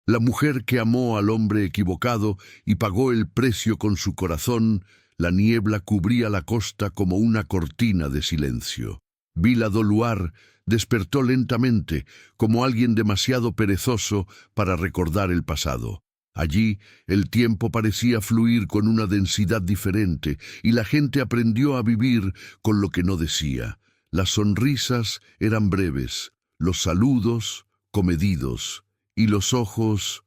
la mujer que amó al hombre equivocado y pagó el precio con su corazón. La niebla cubría la costa como una cortina de silencio. Vila do Luar despertó lentamente, como alguien demasiado perezoso para recordar el pasado. Allí el tiempo parecía fluir con una densidad diferente y la gente aprendió a vivir con lo que no decía. Las sonrisas eran breves, los saludos comedidos y los ojos,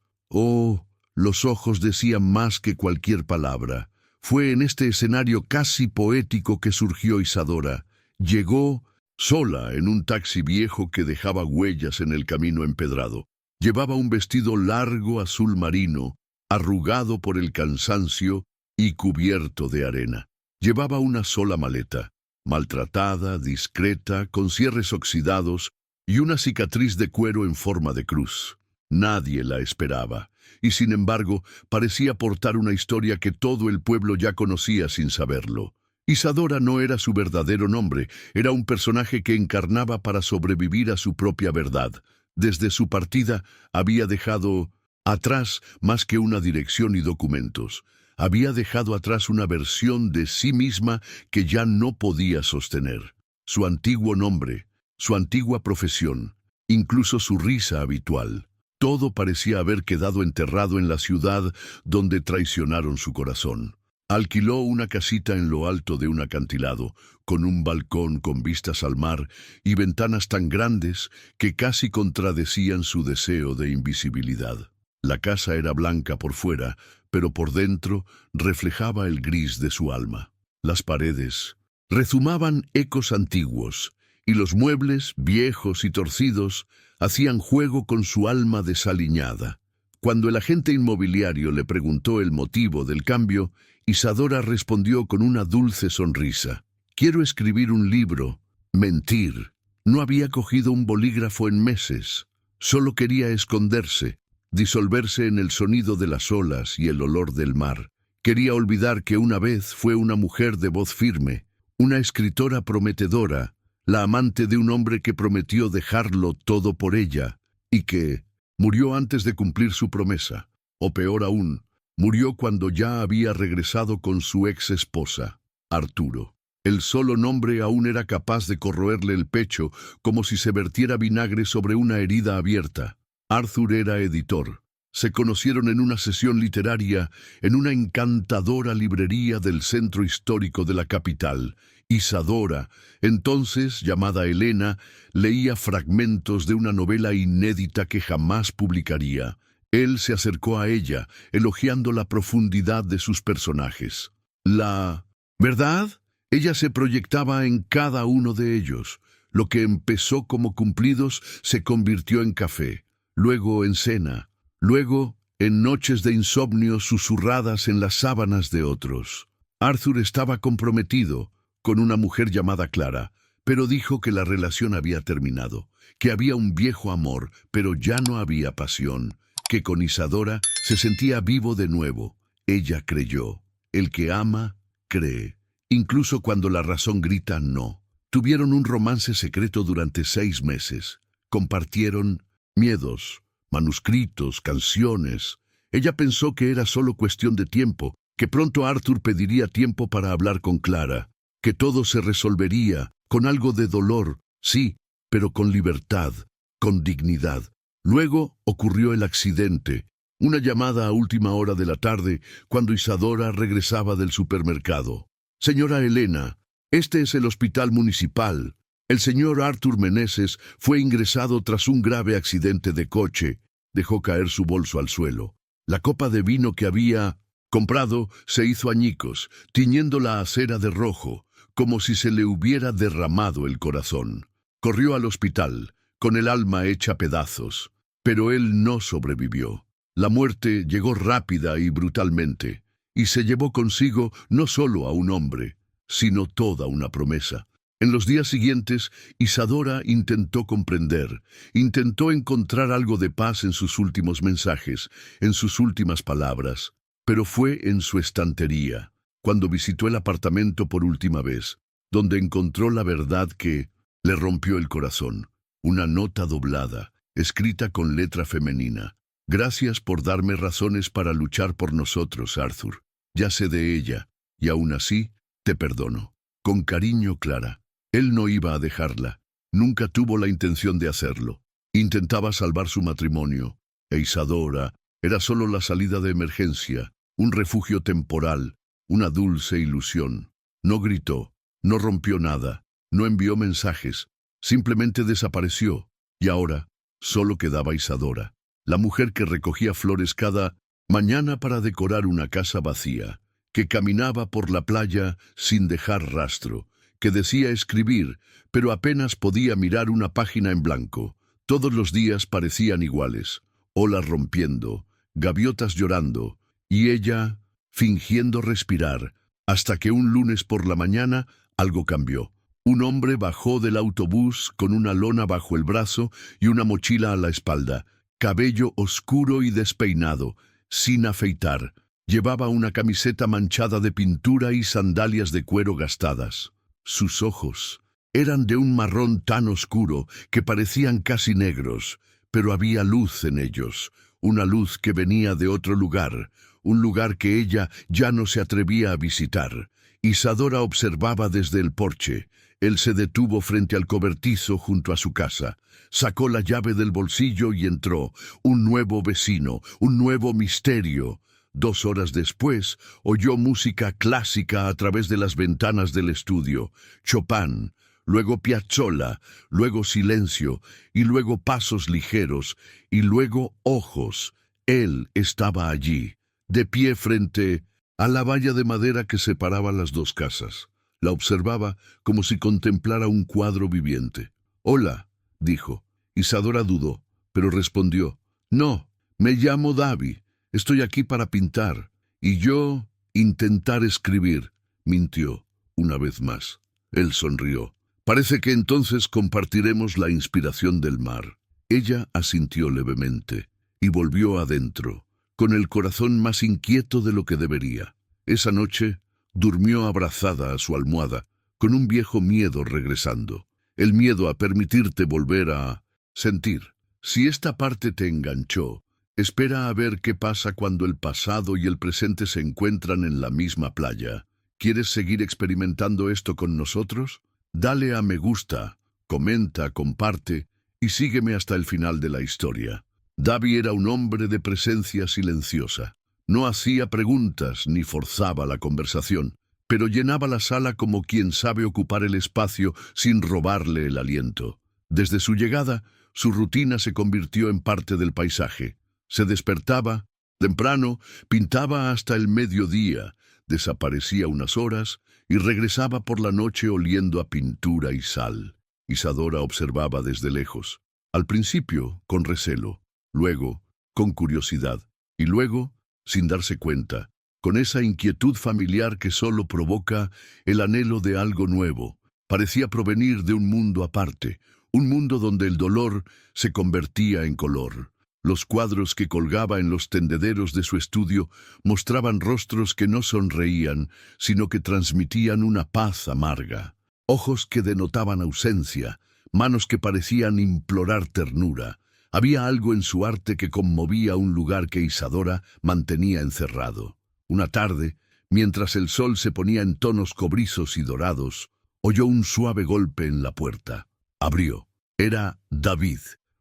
los ojos decían más que cualquier palabra. Fue en este escenario casi poético que surgió Isadora. Llegó sola en un taxi viejo que dejaba huellas en el camino empedrado. Llevaba un vestido largo azul marino, arrugado por el cansancio y cubierto de arena. Llevaba una sola maleta, maltratada, discreta, con cierres oxidados y una cicatriz de cuero en forma de cruz. Nadie la esperaba, y sin embargo parecía portar una historia que todo el pueblo ya conocía sin saberlo. Isadora no era su verdadero nombre, era un personaje que encarnaba para sobrevivir a su propia verdad. Desde su partida había dejado atrás más que una dirección y documentos. Había dejado atrás una versión de sí misma que ya no podía sostener. Su antiguo nombre, su antigua profesión, incluso su risa habitual. Todo parecía haber quedado enterrado en la ciudad donde traicionaron su corazón. Alquiló una casita en lo alto de un acantilado, con un balcón con vistas al mar y ventanas tan grandes que casi contradecían su deseo de invisibilidad. La casa era blanca por fuera, pero por dentro reflejaba el gris de su alma. Las paredes rezumaban ecos antiguos, y los muebles, viejos y torcidos, hacían juego con su alma desaliñada. Cuando el agente inmobiliario le preguntó el motivo del cambio, Isadora respondió con una dulce sonrisa. «Quiero escribir un libro. Mentir». No había cogido un bolígrafo en meses. Solo quería esconderse, disolverse en el sonido de las olas y el olor del mar. Quería olvidar que una vez fue una mujer de voz firme, una escritora prometedora, la amante de un hombre que prometió dejarlo todo por ella, y que murió antes de cumplir su promesa. O peor aún, murió cuando ya había regresado con su ex esposa, Arturo. El solo nombre aún era capaz de corroerle el pecho como si se vertiera vinagre sobre una herida abierta. Arthur era editor. Se conocieron en una sesión literaria en una encantadora librería del centro histórico de la capital. Isadora, entonces llamada Elena, leía fragmentos de una novela inédita que jamás publicaría. Él se acercó a ella, elogiando la profundidad de sus personajes. La verdad, ella se proyectaba en cada uno de ellos. Lo que empezó como cumplidos se convirtió en café, luego en cena, luego en noches de insomnio susurradas en las sábanas de otros. Arthur estaba comprometido con una mujer llamada Clara, pero dijo que la relación había terminado, que había un viejo amor, pero ya no había pasión, que con Isadora se sentía vivo de nuevo. Ella creyó. El que ama, cree, incluso cuando la razón grita no. Tuvieron un romance secreto durante 6 meses. Compartieron miedos, manuscritos, canciones. Ella pensó que era solo cuestión de tiempo, que pronto Arthur pediría tiempo para hablar con Clara, que todo se resolvería con algo de dolor, sí, pero con libertad, con dignidad. Luego ocurrió el accidente, una llamada a última hora de la tarde, cuando Isadora regresaba del supermercado. «Señora Elena, este es el hospital municipal. El señor Arthur Meneses fue ingresado tras un grave accidente de coche». Dejó caer su bolso al suelo. La copa de vino que había comprado se hizo añicos, tiñendo la acera de rojo, como si se le hubiera derramado el corazón. Corrió al hospital, con el alma hecha pedazos, pero él no sobrevivió. La muerte llegó rápida y brutalmente, y se llevó consigo no solo a un hombre, sino toda una promesa. En los días siguientes, Isadora intentó comprender, intentó encontrar algo de paz en sus últimos mensajes, en sus últimas palabras, pero fue en su estantería, cuando visitó el apartamento por última vez, donde encontró la verdad que le rompió el corazón. Una nota doblada, escrita con letra femenina. Gracias por darme razones para luchar por nosotros, Arthur. Ya sé de ella, y aún así, te perdono. Con cariño, Clara. Él no iba a dejarla. Nunca tuvo la intención de hacerlo. Intentaba salvar su matrimonio. E Isadora era solo la salida de emergencia, un refugio temporal, una dulce ilusión. No gritó, no rompió nada, no envió mensajes, simplemente desapareció. Y ahora, solo quedaba Isadora, la mujer que recogía flores cada mañana para decorar una casa vacía, que caminaba por la playa sin dejar rastro, que decía escribir, pero apenas podía mirar una página en blanco. Todos los días parecían iguales, olas rompiendo, gaviotas llorando, y ella fingiendo respirar, hasta que un lunes por la mañana algo cambió. Un hombre bajó del autobús con una lona bajo el brazo y una mochila a la espalda, cabello oscuro y despeinado, sin afeitar. Llevaba una camiseta manchada de pintura y sandalias de cuero gastadas. Sus ojos eran de un marrón tan oscuro que parecían casi negros, pero había luz en ellos, una luz que venía de otro lugar, un lugar que ella ya no se atrevía a visitar. Isadora observaba desde el porche. Él se detuvo frente al cobertizo junto a su casa, sacó la llave del bolsillo y entró. Un nuevo vecino, un nuevo misterio. 2 horas después, oyó música clásica a través de las ventanas del estudio. Chopin, luego Piazzolla, luego silencio, y luego pasos ligeros, y luego ojos. Él estaba allí, de pie frente a la valla de madera que separaba las dos casas. La observaba como si contemplara un cuadro viviente. «Hola», dijo. Isadora dudó, pero respondió. «No, me llamo Davi. Estoy aquí para pintar. Y yo intentar escribir», mintió una vez más. Él sonrió. «Parece que entonces compartiremos la inspiración del mar». Ella asintió levemente y volvió adentro, con el corazón más inquieto de lo que debería. Esa noche durmió abrazada a su almohada, con un viejo miedo regresando. El miedo a permitirte volver a sentir. Si esta parte te enganchó, espera a ver qué pasa cuando el pasado y el presente se encuentran en la misma playa. ¿Quieres seguir experimentando esto con nosotros? Dale a me gusta, comenta, comparte y sígueme hasta el final de la historia. Davi era un hombre de presencia silenciosa. No hacía preguntas ni forzaba la conversación, pero llenaba la sala como quien sabe ocupar el espacio sin robarle el aliento. Desde su llegada, su rutina se convirtió en parte del paisaje. Se despertaba temprano, pintaba hasta el mediodía, desaparecía unas horas y regresaba por la noche oliendo a pintura y sal. Isadora observaba desde lejos, al principio con recelo, luego con curiosidad y luego sin darse cuenta, con esa inquietud familiar que solo provoca el anhelo de algo nuevo. Parecía provenir de un mundo aparte, un mundo donde el dolor se convertía en color. Los cuadros que colgaba en los tendederos de su estudio mostraban rostros que no sonreían, sino que transmitían una paz amarga. Ojos que denotaban ausencia, manos que parecían implorar ternura. Había algo en su arte que conmovía un lugar que Isadora mantenía encerrado. Una tarde, mientras el sol se ponía en tonos cobrizos y dorados, oyó un suave golpe en la puerta. Abrió. Era David,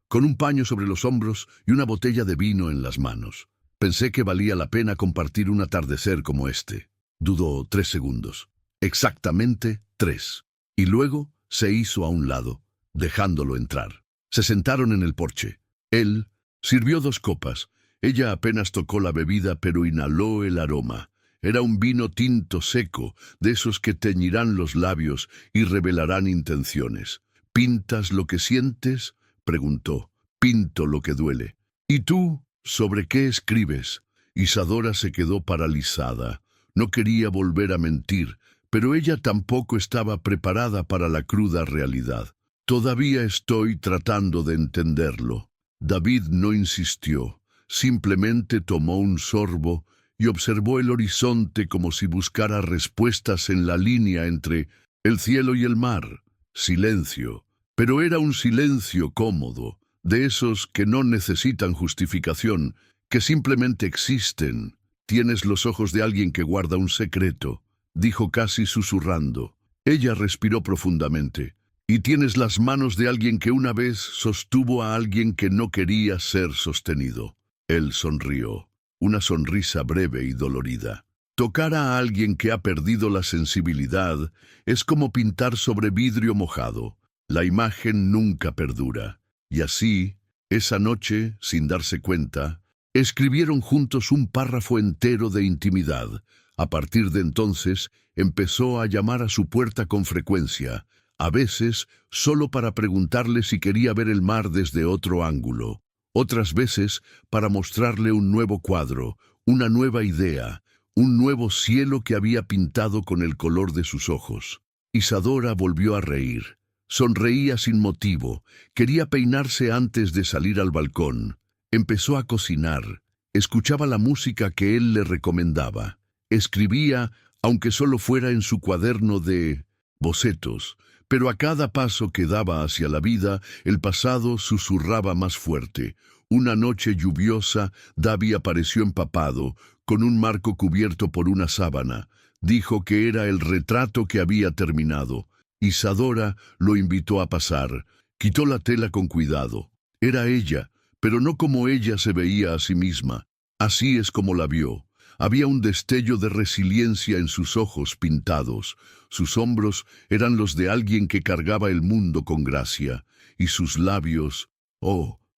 con un paño sobre los hombros y una botella de vino en las manos. Pensé que valía la pena compartir un atardecer como este. Dudó 3 segundos. Exactamente 3. Y luego se hizo a un lado, dejándolo entrar. Se sentaron en el porche. Él sirvió 2 copas. Ella apenas tocó la bebida, pero inhaló el aroma. Era un vino tinto seco, de esos que teñirán los labios y revelarán intenciones. ¿Pintas lo que sientes?, preguntó. Pinto lo que duele. ¿Y tú? ¿Sobre qué escribes? Isadora se quedó paralizada. No quería volver a mentir, pero ella tampoco estaba preparada para la cruda realidad. Todavía estoy tratando de entenderlo. David no insistió, simplemente tomó un sorbo y observó el horizonte como si buscara respuestas en la línea entre el cielo y el mar. Silencio, pero era un silencio cómodo, de esos que no necesitan justificación, que simplemente existen. Tienes los ojos de alguien que guarda un secreto, dijo casi susurrando. Ella respiró profundamente. Y tienes las manos de alguien que una vez sostuvo a alguien que no quería ser sostenido. Él sonrió, una sonrisa breve y dolorida. Tocar a alguien que ha perdido la sensibilidad es como pintar sobre vidrio mojado. La imagen nunca perdura. Y así, esa noche, sin darse cuenta, escribieron juntos un párrafo entero de intimidad. A partir de entonces, empezó a llamar a su puerta con frecuencia, a veces solo para preguntarle si quería ver el mar desde otro ángulo, otras veces para mostrarle un nuevo cuadro, una nueva idea, un nuevo cielo que había pintado con el color de sus ojos. Isadora volvió a reír. Sonreía sin motivo, quería peinarse antes de salir al balcón. Empezó a cocinar, escuchaba la música que él le recomendaba. Escribía, aunque solo fuera en su cuaderno de bocetos, pero a cada paso que daba hacia la vida, el pasado susurraba más fuerte. Una noche lluviosa, Davi apareció empapado, con un marco cubierto por una sábana. Dijo que era el retrato que había terminado. Isadora lo invitó a pasar. Quitó la tela con cuidado. Era ella, pero no como ella se veía a sí misma. Así es como la vio. Había un destello de resiliencia en sus ojos pintados. Sus hombros eran los de alguien que cargaba el mundo con gracia. Y sus labios,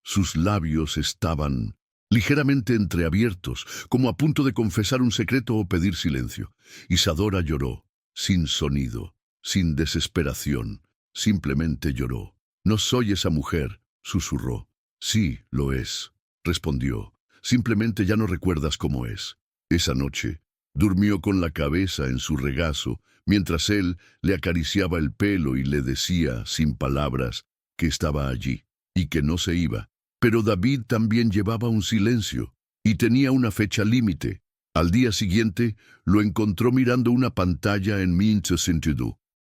sus labios estaban ligeramente entreabiertos, como a punto de confesar un secreto o pedir silencio. Isadora lloró, sin sonido, sin desesperación. Simplemente lloró. «No soy esa mujer», susurró. «Sí, lo es», respondió. «Simplemente ya no recuerdas cómo es». Esa noche, durmió con la cabeza en su regazo, mientras él le acariciaba el pelo y le decía, sin palabras, que estaba allí, y que no se iba. Pero David también llevaba un silencio, y tenía una fecha límite. Al día siguiente, lo encontró mirando una pantalla en Minto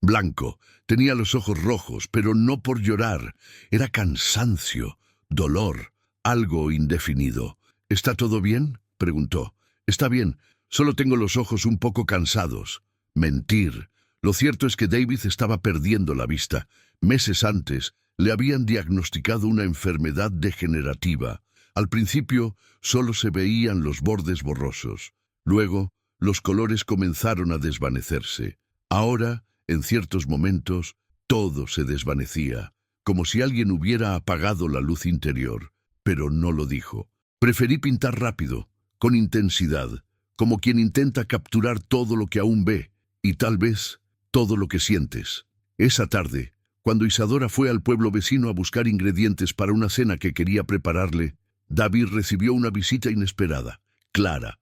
Blanco, tenía los ojos rojos, pero no por llorar. Era cansancio, dolor, algo indefinido. «¿Está todo bien?», preguntó. «Está bien, solo tengo los ojos un poco cansados». Mentir. Lo cierto es que David estaba perdiendo la vista. Meses antes, le habían diagnosticado una enfermedad degenerativa. Al principio, solo se veían los bordes borrosos. Luego, los colores comenzaron a desvanecerse. Ahora, en ciertos momentos, todo se desvanecía, como si alguien hubiera apagado la luz interior. Pero no lo dijo. «Preferí pintar rápido, con intensidad, como quien intenta capturar todo lo que aún ve, y tal vez todo lo que sientes». Esa tarde, cuando Isadora fue al pueblo vecino a buscar ingredientes para una cena que quería prepararle, David recibió una visita inesperada. Clara,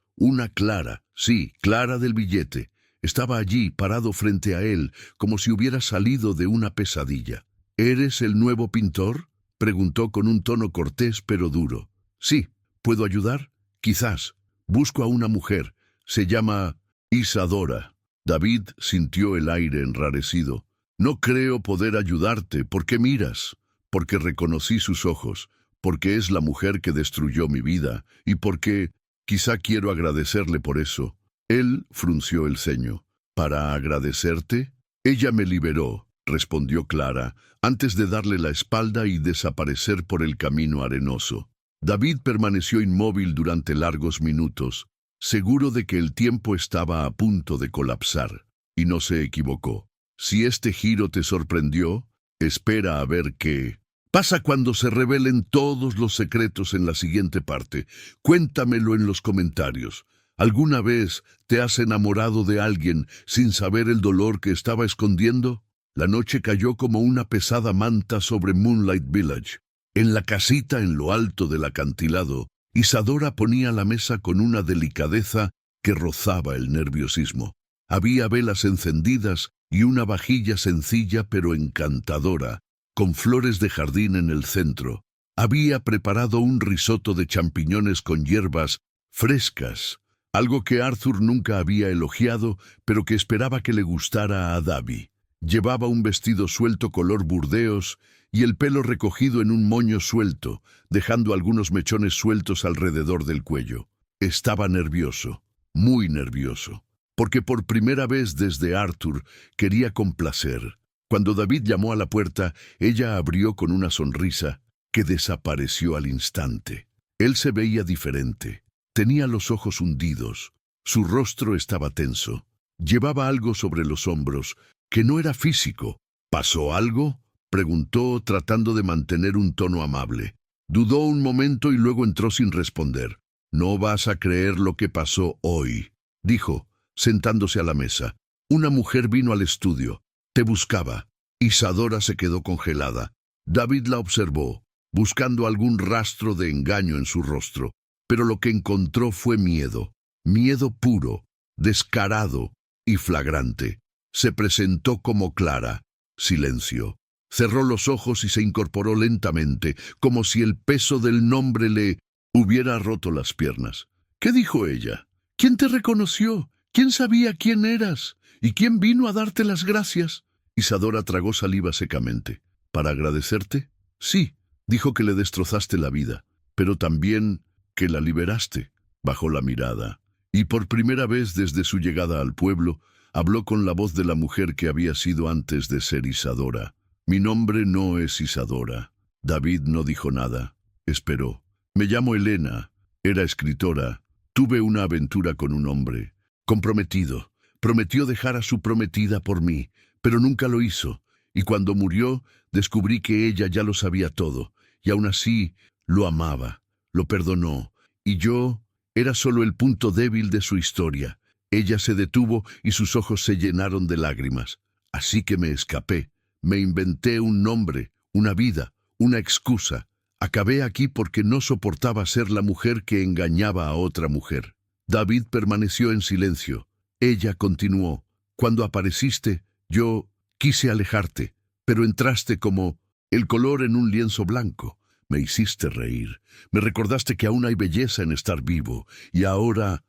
sí, Clara del billete. Estaba allí, parado frente a él, como si hubiera salido de una pesadilla. «¿Eres el nuevo pintor?», preguntó con un tono cortés pero duro. «Sí, ¿puedo ayudar?». «Quizás. Busco a una mujer. Se llama Isadora». David sintió el aire enrarecido. «No creo poder ayudarte. ¿Por qué miras?». «Porque reconocí sus ojos, porque es la mujer que destruyó mi vida, y porque quizá quiero agradecerle por eso». Él frunció el ceño. «¿Para agradecerte?». «Ella me liberó», respondió Clara, antes de darle la espalda y desaparecer por el camino arenoso. David permaneció inmóvil durante largos minutos, seguro de que el tiempo estaba a punto de colapsar, y no se equivocó. Si este giro te sorprendió, espera a ver qué pasa cuando se revelen todos los secretos en la siguiente parte. Cuéntamelo en los comentarios. ¿Alguna vez te has enamorado de alguien sin saber el dolor que estaba escondiendo? La noche cayó como una pesada manta sobre Moonlight Village. En la casita en lo alto del acantilado, Isadora ponía la mesa con una delicadeza que rozaba el nerviosismo. Había velas encendidas y una vajilla sencilla pero encantadora, con flores de jardín en el centro. Había preparado un risotto de champiñones con hierbas frescas, algo que Arthur nunca había elogiado, pero que esperaba que le gustara a Davi. Llevaba un vestido suelto color burdeos y el pelo recogido en un moño suelto, dejando algunos mechones sueltos alrededor del cuello. Estaba nervioso, muy nervioso, porque por primera vez desde Arthur quería complacer. Cuando David llamó a la puerta, ella abrió con una sonrisa que desapareció al instante. Él se veía diferente. Tenía los ojos hundidos. Su rostro estaba tenso. Llevaba algo sobre los hombros que no era físico. ¿Pasó algo?, preguntó, tratando de mantener un tono amable. Dudó un momento y luego entró sin responder. «No vas a creer lo que pasó hoy», dijo, sentándose a la mesa. «Una mujer vino al estudio. Te buscaba». Isadora se quedó congelada. David la observó, buscando algún rastro de engaño en su rostro, pero lo que encontró fue miedo. Miedo puro, descarado y flagrante. Se presentó como Clara. Silencio. Cerró los ojos y se incorporó lentamente, como si el peso del nombre le hubiera roto las piernas. ¿Qué dijo ella? ¿Quién te reconoció? ¿Quién sabía quién eras? ¿Y quién vino a darte las gracias? Isadora tragó saliva secamente. ¿Para agradecerte? Sí, dijo que le destrozaste la vida, pero también que la liberaste. Bajó la mirada, y por primera vez desde su llegada al pueblo, habló con la voz de la mujer que había sido antes de ser Isadora. «Mi nombre no es Isadora». David no dijo nada. Esperó. «Me llamo Elena. Era escritora. Tuve una aventura con un hombre. Comprometido. Prometió dejar a su prometida por mí, pero nunca lo hizo. Y cuando murió, descubrí que ella ya lo sabía todo. Y aún así, lo amaba. Lo perdonó. Y yo era solo el punto débil de su historia. Ella se detuvo y sus ojos se llenaron de lágrimas. Así que me escapé. Me inventé un nombre, una vida, una excusa. Acabé aquí porque no soportaba ser la mujer que engañaba a otra mujer». David permaneció en silencio. Ella continuó. «Cuando apareciste, yo quise alejarte, pero entraste como el color en un lienzo blanco. Me hiciste reír. Me recordaste que aún hay belleza en estar vivo. Y ahora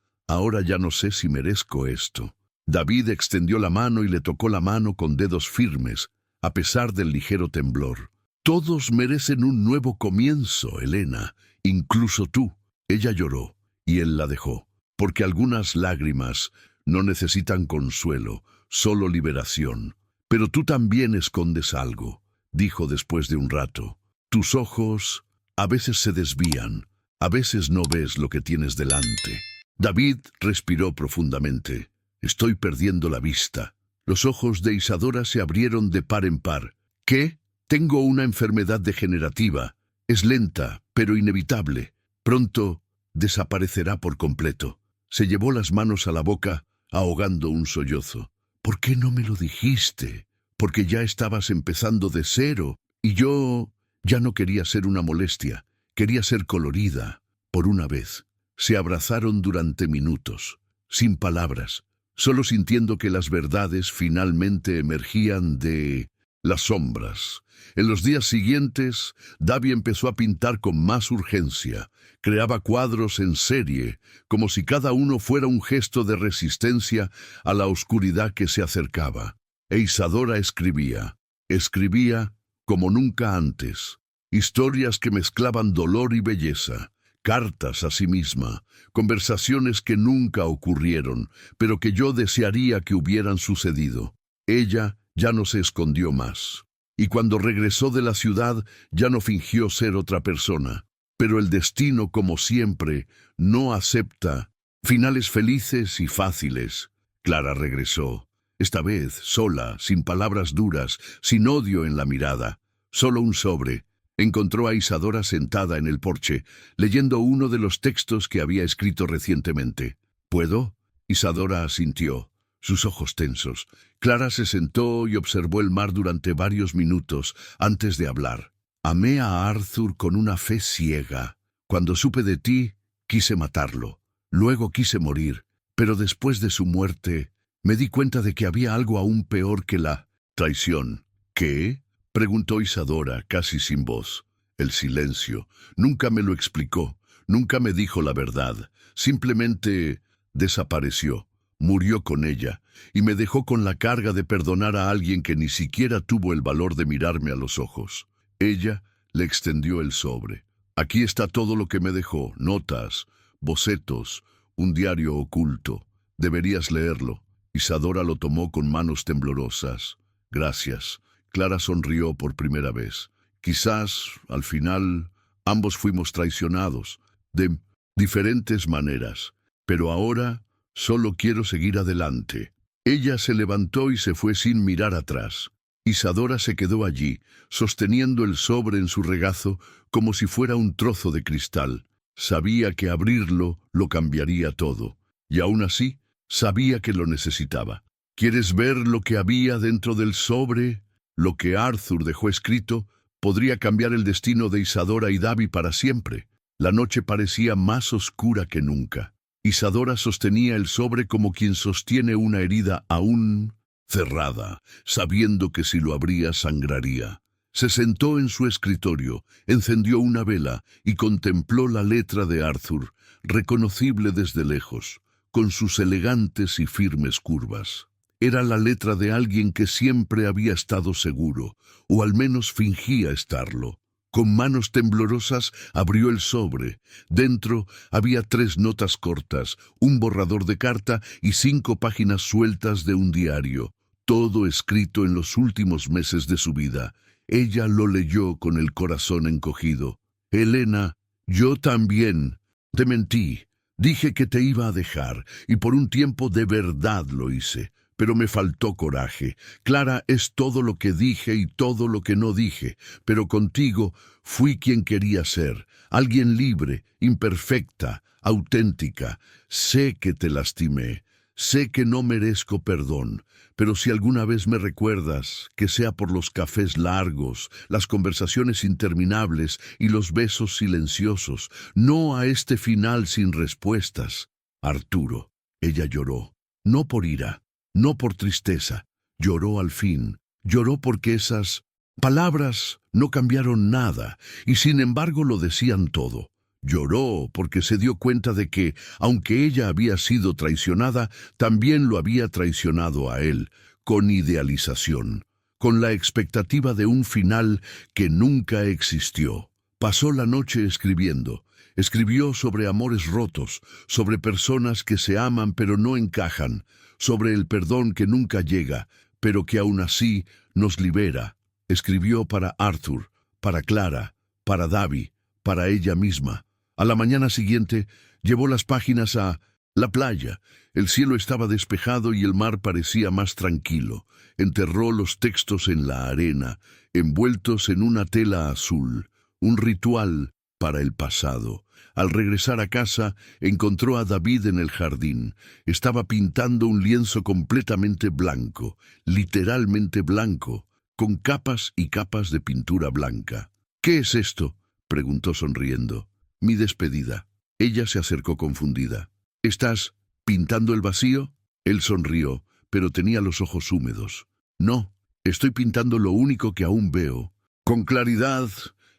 ya no sé si merezco esto». David extendió la mano y le tocó la mano con dedos firmes, a pesar del ligero temblor. «Todos merecen un nuevo comienzo, Elena, incluso tú». Ella lloró, y él la dejó, porque algunas lágrimas no necesitan consuelo, solo liberación. «Pero tú también escondes algo», dijo después de un rato. «Tus ojos a veces se desvían, a veces no ves lo que tienes delante». David respiró profundamente. «Estoy perdiendo la vista». Los ojos de Isadora se abrieron de par en par. «¿Qué? Tengo una enfermedad degenerativa. Es lenta, pero inevitable. Pronto desaparecerá por completo». Se llevó las manos a la boca, ahogando un sollozo. «¿Por qué no me lo dijiste? Porque ya estabas empezando de cero, y yo ya no quería ser una molestia. Quería ser colorida, por una vez». Se abrazaron durante minutos, sin palabras, solo sintiendo que las verdades finalmente emergían de las sombras. En los días siguientes, David empezó a pintar con más urgencia. Creaba cuadros en serie, como si cada uno fuera un gesto de resistencia a la oscuridad que se acercaba. E Isadora escribía como nunca antes, historias que mezclaban dolor y belleza. Cartas a sí misma, conversaciones que nunca ocurrieron, pero que yo desearía que hubieran sucedido. Ella ya no se escondió más, y cuando regresó de la ciudad ya no fingió ser otra persona. Pero el destino, como siempre, no acepta finales felices y fáciles. Clara regresó, esta vez sola, sin palabras duras, sin odio en la mirada, solo un sobre. Encontró a Isadora sentada en el porche, leyendo uno de los textos que había escrito recientemente. «¿Puedo?». Isadora asintió, sus ojos tensos. Clara se sentó y observó el mar durante varios minutos antes de hablar. «Amé a Arthur con una fe ciega. Cuando supe de ti, quise matarlo. Luego quise morir, pero después de su muerte, me di cuenta de que había algo aún peor que la traición». «¿Qué?», preguntó Isadora, casi sin voz. El silencio. Nunca me lo explicó, nunca me dijo la verdad. Simplemente desapareció, murió con ella, y me dejó con la carga de perdonar a alguien que ni siquiera tuvo el valor de mirarme a los ojos. Ella le extendió el sobre. Aquí está todo lo que me dejó: notas, bocetos, un diario oculto. Deberías leerlo. Isadora lo tomó con manos temblorosas. Gracias. Clara sonrió por primera vez. Quizás, al final, ambos fuimos traicionados, de diferentes maneras. Pero ahora solo quiero seguir adelante. Ella se levantó y se fue sin mirar atrás. Isadora se quedó allí, sosteniendo el sobre en su regazo como si fuera un trozo de cristal. Sabía que abrirlo lo cambiaría todo, y aún así sabía que lo necesitaba. ¿Quieres ver lo que había dentro del sobre? Lo que Arthur dejó escrito podría cambiar el destino de Isadora y Davy para siempre. La noche parecía más oscura que nunca. Isadora sostenía el sobre como quien sostiene una herida aún cerrada, sabiendo que si lo abría sangraría. Se sentó en su escritorio, encendió una vela y contempló la letra de Arthur, reconocible desde lejos, con sus elegantes y firmes curvas. Era la letra de alguien que siempre había estado seguro, o al menos fingía estarlo. Con manos temblorosas abrió el sobre. Dentro había 3 notas cortas, un borrador de carta y 5 páginas sueltas de un diario, todo escrito en los últimos meses de su vida. Ella lo leyó con el corazón encogido. Elena, yo también te mentí. Dije que te iba a dejar, y por un tiempo de verdad lo hice. Pero me faltó coraje. Clara es todo lo que dije y todo lo que no dije, pero contigo fui quien quería ser, alguien libre, imperfecta, auténtica. Sé que te lastimé, sé que no merezco perdón, pero si alguna vez me recuerdas, que sea por los cafés largos, las conversaciones interminables y los besos silenciosos, no a este final sin respuestas. Arturo, ella lloró, no por ira, no por tristeza, lloró al fin, lloró porque esas palabras no cambiaron nada y sin embargo lo decían todo. Lloró porque se dio cuenta de que, aunque ella había sido traicionada, también lo había traicionado a él, con idealización, con la expectativa de un final que nunca existió. Pasó la noche escribiendo. Escribió sobre amores rotos, sobre personas que se aman pero no encajan, sobre el perdón que nunca llega, pero que aún así nos libera. Escribió para Arthur, para Clara, para Davy, para ella misma. A la mañana siguiente llevó las páginas a la playa. El cielo estaba despejado y el mar parecía más tranquilo. Enterró los textos en la arena, envueltos en una tela azul, un ritual para el pasado. Al regresar a casa, encontró a David en el jardín. Estaba pintando un lienzo completamente blanco, literalmente blanco, con capas y capas de pintura blanca. «¿Qué es esto?», preguntó sonriendo. «Mi despedida». Ella se acercó confundida. «¿Estás pintando el vacío?». Él sonrió, pero tenía los ojos húmedos. «No, estoy pintando lo único que aún veo. Con claridad,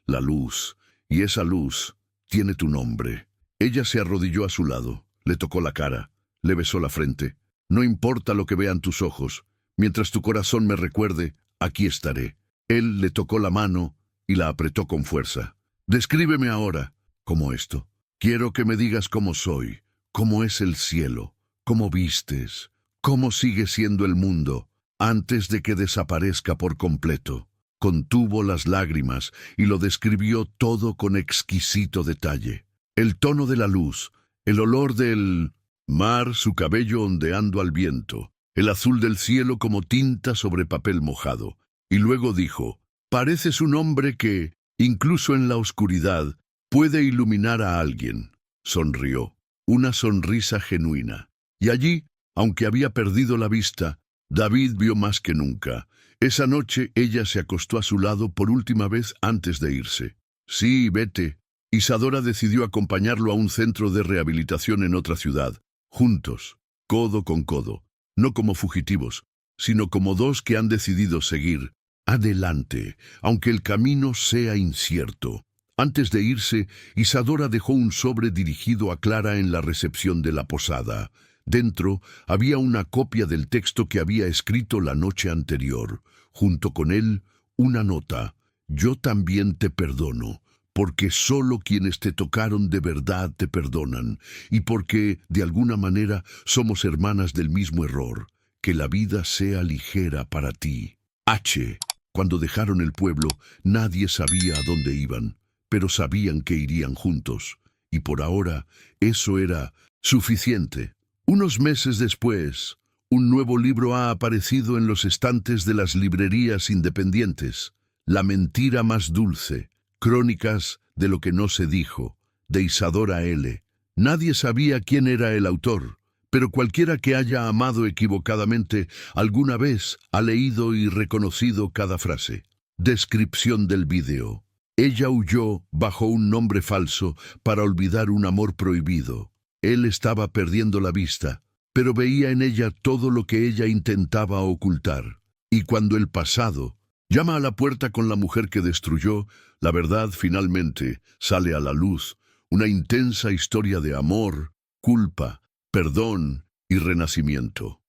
la luz. Y esa luz tiene tu nombre». Ella se arrodilló a su lado, le tocó la cara, le besó la frente. «No importa lo que vean tus ojos. Mientras tu corazón me recuerde, aquí estaré». Él le tocó la mano y la apretó con fuerza. «Descríbeme ahora». «¿Cómo esto? Quiero que me digas cómo soy, cómo es el cielo, cómo vistes, cómo sigue siendo el mundo, antes de que desaparezca por completo». Contuvo las lágrimas y lo describió todo con exquisito detalle. El tono de la luz, el olor del mar, su cabello ondeando al viento, el azul del cielo como tinta sobre papel mojado. Y luego dijo: «Pareces un hombre que, incluso en la oscuridad, puede iluminar a alguien». Sonrió, una sonrisa genuina. Y allí, aunque había perdido la vista, David vio más que nunca. Esa noche ella se acostó a su lado por última vez antes de irse. «Sí, vete». Isadora decidió acompañarlo a un centro de rehabilitación en otra ciudad, juntos, codo con codo, no como fugitivos, sino como dos que han decidido seguir adelante, aunque el camino sea incierto. Antes de irse, Isadora dejó un sobre dirigido a Clara en la recepción de la posada. Dentro había una copia del texto que había escrito la noche anterior. Junto con él, una nota. yo también te perdono, porque solo quienes te tocaron de verdad te perdonan, y porque, de alguna manera, somos hermanas del mismo error. Que la vida sea ligera para ti. H. Cuando dejaron el pueblo, nadie sabía a dónde iban, pero sabían que irían juntos, y por ahora eso era suficiente. Unos meses después, un nuevo libro ha aparecido en los estantes de las librerías independientes. La mentira más dulce. Crónicas de lo que no se dijo, de Isadora L. Nadie sabía quién era el autor, pero cualquiera que haya amado equivocadamente alguna vez ha leído y reconocido cada frase. Descripción del vídeo. Ella huyó bajo un nombre falso para olvidar un amor prohibido. Él estaba perdiendo la vista, pero veía en ella todo lo que ella intentaba ocultar. Y cuando el pasado llama a la puerta con la mujer que destruyó, la verdad finalmente sale a la luz. Una intensa historia de amor, culpa, perdón y renacimiento.